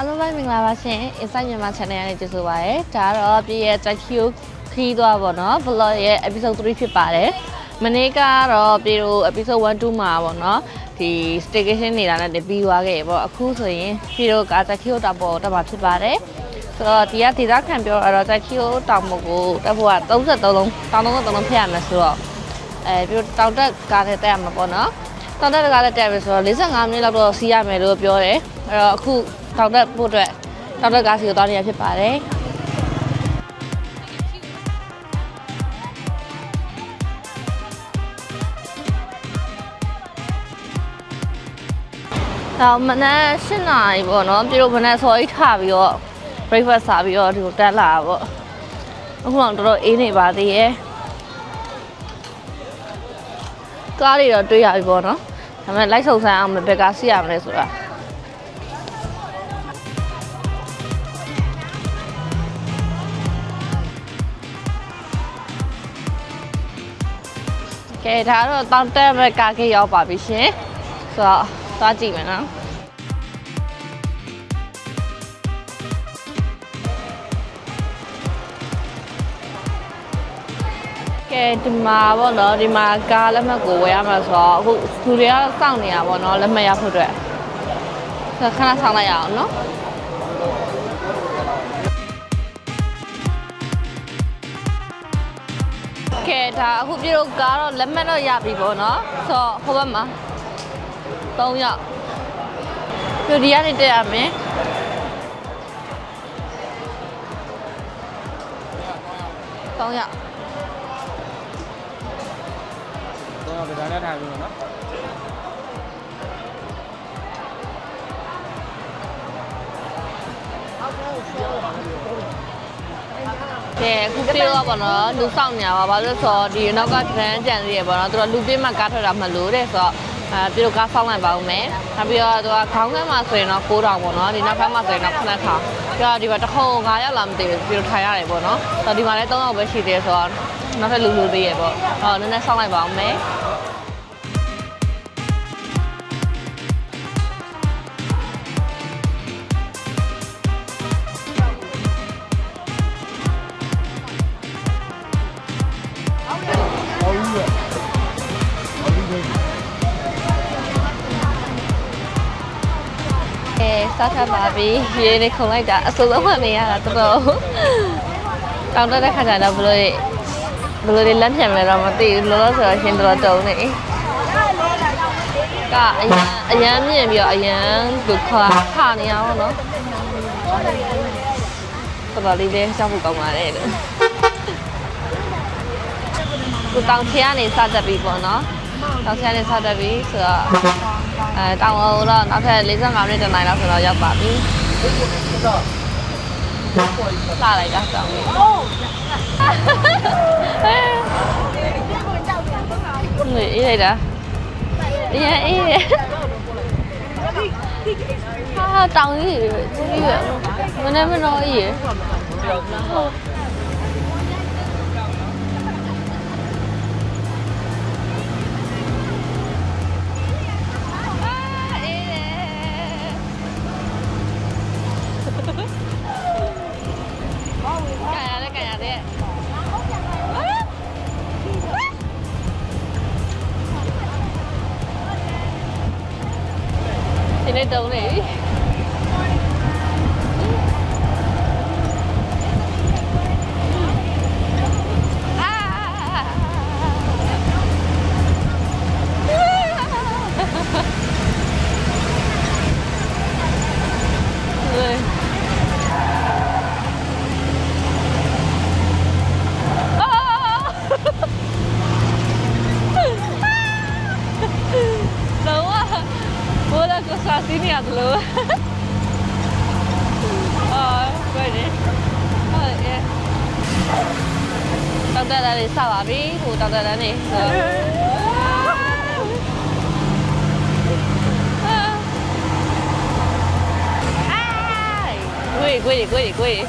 အားလုံးပဲမင်္ဂလာပါရှင် Inside Myanmar Channel ကနေကြိုဆိုပါရစေ။ဒါကတော့ပြည့်ရဲ့ Tokyo ခီးသွားပါတော့ vlog ရဲ့ episode 3ဖြစ်ပါတယ်။မနေ့ကတော့ပြည်တို့ episode 1 2မှာပေါ့နော်။ဒီ staycation နေတာနဲ့ပြီးသွားခဲ့ပေါ့။အခုဆိုရင်ပြည်တို့က Tokyo တောင်ပေါ်တက်မှာဖြစ်ပါတယ်။ဆိုတော့ဒီကဒေသခံပြောတော့ Tokyo တောင်ပေါ်ကိုတက်ဖို့က33လုံးတောင်33လုံးဖျက်ရမယ်ဆိုတော့ပြည်တို့တောင်တက်ကားနဲ့တက်ရမှာပေါ့နော်။တောင်တက်ကားနဲ့တက်ရမယ်ဆိုတော့45မိနစ်လောက်တော့စီးရမယ်လို့ပြောတယ်။အဲ့တော့အခုတောင်တက်ဖို့အတွက်တောင်တက်ကားစီကိုတောင်းနေရဖြစ်ပါတယ်။တော့မနက်7 နာရီပေါ့နော်ပြည်တို့မနက်စောကြီးထပြီးတော့ breakfast စားပြီးတော့ဒီကိုတက်လာတာပေါ့အခုတော့တော်တော်အေးနေပါသေးရဲ့ကားတွေတော့တွေ့ရပြီပေါ့နော်ဒါပေမဲ့လိုက်ဆုံဆန်းအောင်ဘယ်ကားစီးရမလဲဆိုတာကဲဒါတော့တောင်တက်မဲ့ကားကြီးရောက်ပါပြီရှင်ဆိုတော့သွားကြည့်မယ်နော်ကဲဒီမှာပေါ့နော်ဒီမှာကားလက်မှတ်ကိုဝယ်ရမှာဆိုတော့အခုလူတွေကစောင့်နေတာပေါ့နော်လက်မှတ်ရဖို့အတွက်ခဏစောင့်လိုက်ရအောင်နော်ကဲဒါအခုပြည်တို့ကားတော့လက်မှတ်တော့ရပြီပေါ့နော်ဆိုတော့ဟိုဘက်မှာ3ယောက်ပြဒီကနေတက်ရမယ်3ယောက်ဒီတိုင်းနဲ့ထိုင်ပြီးတော့နော်ကဲအခုပြေတော့ပေါ့နော်လူဆောင်နေရပါဘာလို့ဆိုတော့ဒီနောက်ကတန်းကြံသေးရပေါ့နော်သူကလူပြေးမှကားထွက်တာမလို့တဲ့ဆိုတော့ပြေတော့ကားဆောင်လိုက်ပါဦးမယ်နောက်ပြီးတော့သူကခေါင်းထဲမှာဆိုရင်တော့9000ပေါ့နော်ဒီနောက်ခါမှာဆိုရင်တော့9000ပြီးတော့ဒီမှာတစ်ခုံ9ရောက်လာမသိဘူးပြေတော့ထိုင်ရတယ်ပေါ့နော်ဆိုတော့ဒီမှာလည်း3ယောက်ပဲရှိသေးဆိုတော့နောက်ထပ်လူသေးရပေါ့ဟောနည်းနည်းဆောင်လိုက်ပါဦးမယ်စားထပ်ပါပြီရေနေခုန်လိုက်တာအစိုးဆုံးမှနေရတာတော်တော်တောင်းတတဲ့ခါကျတော့ဘယ်လိုလဲလက်ဖြံလဲတော့မသိဘူးလောလောဆယ်ရှင်တော်တုံးနေကအရန်မြင်ပြီးတော့အရန်သူခါနေရအောင်နော်တော်တော်လေးလေးရှောက်ဖို့ကောင်းပါတယ်လို့ကိုတောင်ချကနေစတက်ပြီးပေါ့နော်တောင်ချကနေစတက်ပြီးဆိုတော့တောင်တော့နောက်ထပ်45မိနစ်တနိုင်လောက်ဆိုတော့ရောက်ပါပြီလာလိုက်တာတောင်ကြီးအေးလိုက်တာအေးအေးဟာတောင်ကြီးကြီးပဲမနေ့မနော်အေးဒီနေ့တုံးနေစီးနေရတယ်လို့ဘယ်နေဟုတ်ရဲ့တောက်တဲ့လေးစပါပြီဟိုတောက်တဲ့လေးနေကိုယ်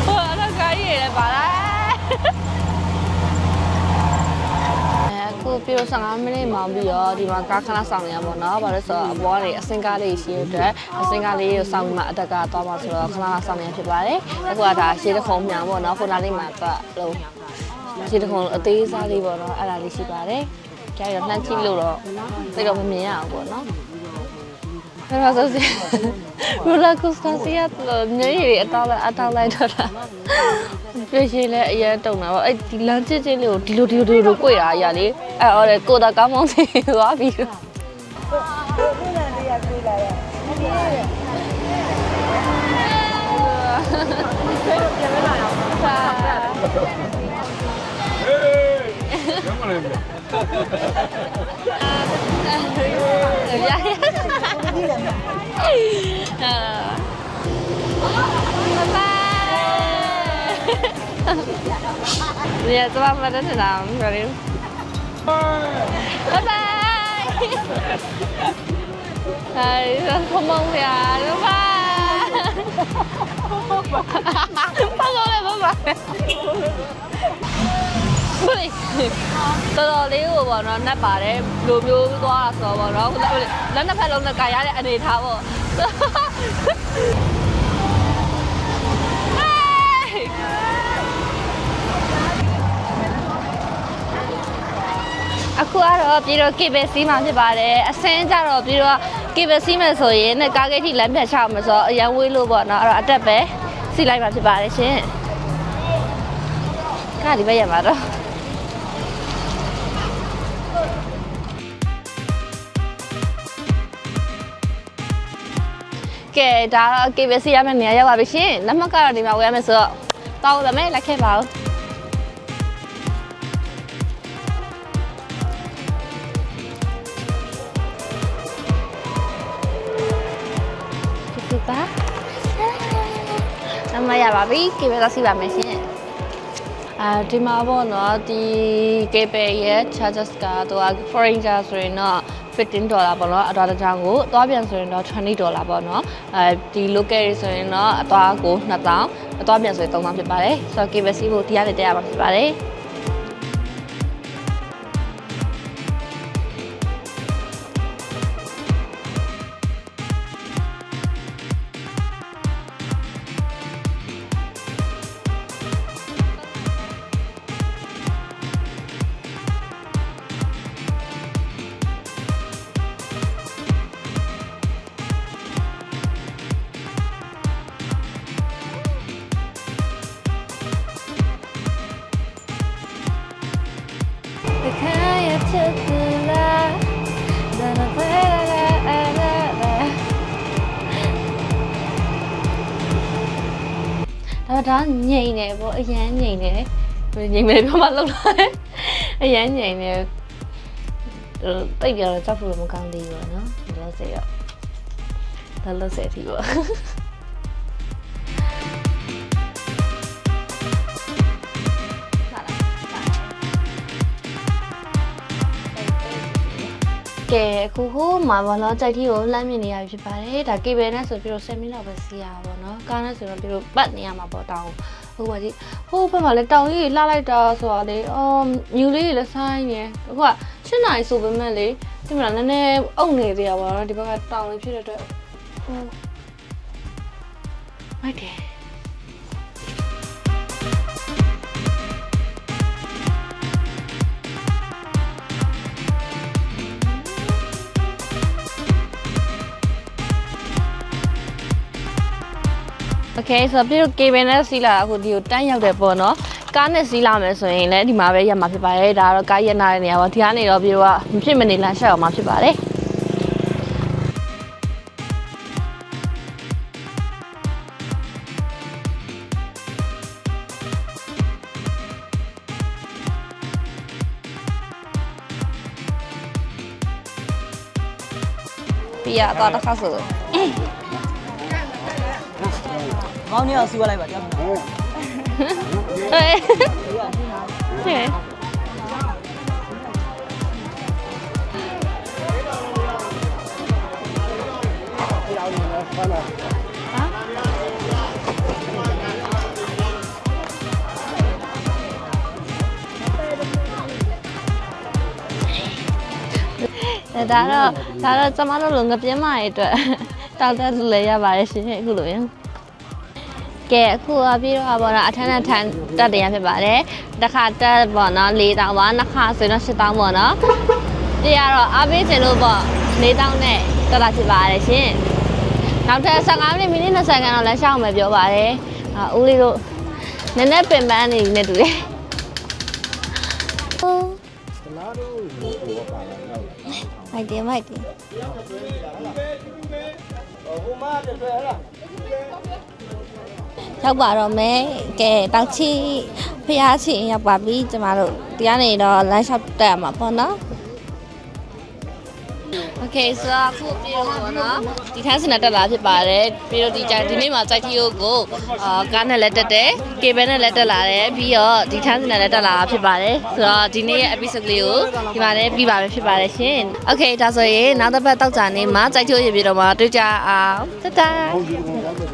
ဟိုတော့ကားရည်လည်းပါလားအခု ပြီးတော့15မိနစ်မှပြီးတော့ဒီမှာကားခဏဆောင်နေရပါတော့။ဘာလို့ဆိုတော့အပေါ်ကနေအစင်ကားလေးရှိရတဲ့အစင်ကားလေးကိုဆောင်ပြီးမှအတက်ကသွားပါဆိုတော့ခဏဆောင်နေဖြစ်ပါတယ်။အခုကဒါရှေးတစ်ခုံမြောင်ပေါ့နော်။ခုနလေးမှာလုံးရှေးတစ်ခုံအသေးစားလေးပေါ့နော်။အဲ့ဒါလေးရှိပါတယ်။ကြာရတော့နှမ်းကြည့်လို့တော့သိတော့မမြင်ရအောင်ပေါ့နော်။အဲ့တော့ဆိုစီရိုလာကိုစတာစီကတော့ညရီအတောက်လိုက်တော့တာပြည့်ရှင်းလဲအရင်တုံတာပေါ့အဲ့ဒီလမ်းချင်းလေးကိုဒီလိုကိုွေတာအရာလေးအဲ့အော်လေကိုတာကောင်းမောင်းစီသွားပြီကိုလမ်းလေးကကိုလာရဲ့ပြန်မလာအောင်ဟာရမ်းမလေးဗျာYa, coba pada sedang, sorry. Bye bye. Hai, không mong ya, bye bye. Pas rồi, bye bye. Bye. Tôi lấy của bọn nó nắp bà đấy, đồ miêu to là sợ bọn nó, nó nắp phải lồng là cái anh ấy tháo rồi. အခုကတော့ပြီးတော့ cable စီးမှဖြစ်ပါတယ်အစင်းကြတော့ပြီးတော့ cable စီးမယ်ဆိုရင်နဲ့ကားဂိတ်ထိလမ်းဖြတ်ချအောင်ဆိုတော့အရန်ဝေးလို့ပေါ့နော်အဲ့တော့အတက်ပဲစီးလိုက်မှဖြစ်ပါတယ်ရှင်ကားဒီဘက်ရမှာတော့ကဲဒါတော့ cable စီးရမယ့်နေရာရောက်ပါပြီရှင်လက်မှတ်ကတော့ဒီမှာဝယ်ရမယ်ဆိုတော့တောင်းတယ်မယ်လက်ခဲ့ပါဦးပါနမရပါပြီကေဘယ်တော့စီပါမယ်ရှင်ဒီမှာပေါ့နော်ဒီကေဘယ်ရဲ့ charges ကတော့ foreign charge ဆိုရင်တော့$15ပေါ့နော်အတော်တကြောင်ကိုအသွားပြန်ဆိုရင်တော့$20ပေါ့နော်ဒီ local ဆိုရင်တော့အသွားကို2000အသွားပြန်ဆိုရင်3000ဖြစ်ပါတယ်ဆိုတော့ကေဘယ်စီဖို့ဒီရတဲ့တက်ရမှာဖြစ်ပါတယ်ဒါငြိမ်နေပေါ့အရန်ငြိမ်နေငြိမ်မယ်ပြောမှလောက်လာအရန်ငြိမ်နေတိတ်ကြတော့ကြောက်ဖို့မကောင်းသေးဘူးเนาะဒါစေရောဒါလို့စေတီပေါ့ကဲအခုဟိုမှာဘာလို့ကြိုက်တီကိုလှမ်းမြင်နေရဖြစ်ပါတယ်ဒါကေဘယ်နဲ့ဆိုပြီးတော့10မိနစ်လောက်ပဲစီးရပါဘောเนาะကားနဲ့ဆိုတော့ပြီးတော့ပတ်နေရမှာပေါ့တောင်းဟိုပါကြီးဟိုဘက်မှာလည်းတောင်ကြီးလှလိုက်တာဆိုတော့လေမြူလေးတွေလည်းဆိုင်းနေအခုက7နာရီဆိုပေမဲ့လေဒီမှာနည်းနည်းအုပ်နေသေးရပါတော့ဒီဘက်ကတောင်လေးဖြစ်တဲ့အတွက်မိုက်တယ်โอเคဆိုတော့ပြီးတော့ cable နဲ့စီးလာအခုဒီကိုတန်းရောက်တယ်ပေါ့နော်ကားနဲ့စီးလာမယ်ဆိုရင်လည်းဒီမှာပဲရက်မှာဖြစ်ပါတယ်ဒါတော့ကားရက်နာတဲ့နေရာပေါ့ဒီကနေတော့ပြီးတော့မဖြစ်မနေလမ်းလျှောက်အောင်မှာဖြစ်ပါတယ်ပြီးရတော့တစ်ခါဆိုမောင်နေအောင်စီးသွားလိုက်ပါကြောက်ဟေးဟေး ဒါတော့ကျမတို့လုံငပြင်းမရဲ့အတွက်တောက်တက်လဲရပါတယ်ရှင်အခုလိုရင်ကဲအခုပြီးတော့ပေါ့နော်အထက်နဲ့ထန်တက်တရားဖြစ်ပါတယ်တစ်ခါတက်ပေါ့နော်4,000ပါနှစ်ခါဆိုတော့8,000ပေါ့နော်တရားတော့အားပေးချင်လို့ပေါ့4,000နဲ့တက်လာဖြစ်ပါတယ်ရှင်နောက်ထပ်15မိနစ်20ခန်းတော့လက်ရှောင်းမယ်ပြောပါတယ်ဦးလေးတို့နည်းနည်းပင်ပန်းနေနေတူတယ် မိုက်တယ်ရောက်ပါတော့မယ်ကဲတောက်ချီဖျားချီရောက်ပါပြီကျမတို့တရားနေတော့လမ်းလျှောက်တက်မှာပေါ့နော်โอเคဆိုတော့အခုပြီးတော့ပေါ့နော်ဒီထန်းစင်နဲ့တက်လာဖြစ်ပါတယ်ပြီးတော့ဒီနေ့မှာစိုက်ထီယိုကိုကားနဲ့လည်းတက်တယ်ကေဘဲနဲ့လည်းတက်လာတယ်ပြီးတော့ဒီထန်းစင်နဲ့လည်းတက်လာတာဖြစ်ပါတယ်ဆိုတော့ဒီနေ့ရဲ့ episode လေးကိုဒီမှာလည်းပြီးပါပဲဖြစ်ပါတယ်ရှင်โอเคဒါဆိုရင်နောက်တစ်ပတ်တောက်ကြနေမှာစိုက်ထီယိုရပြတော့မှာတွေ့ကြအောင်တတာ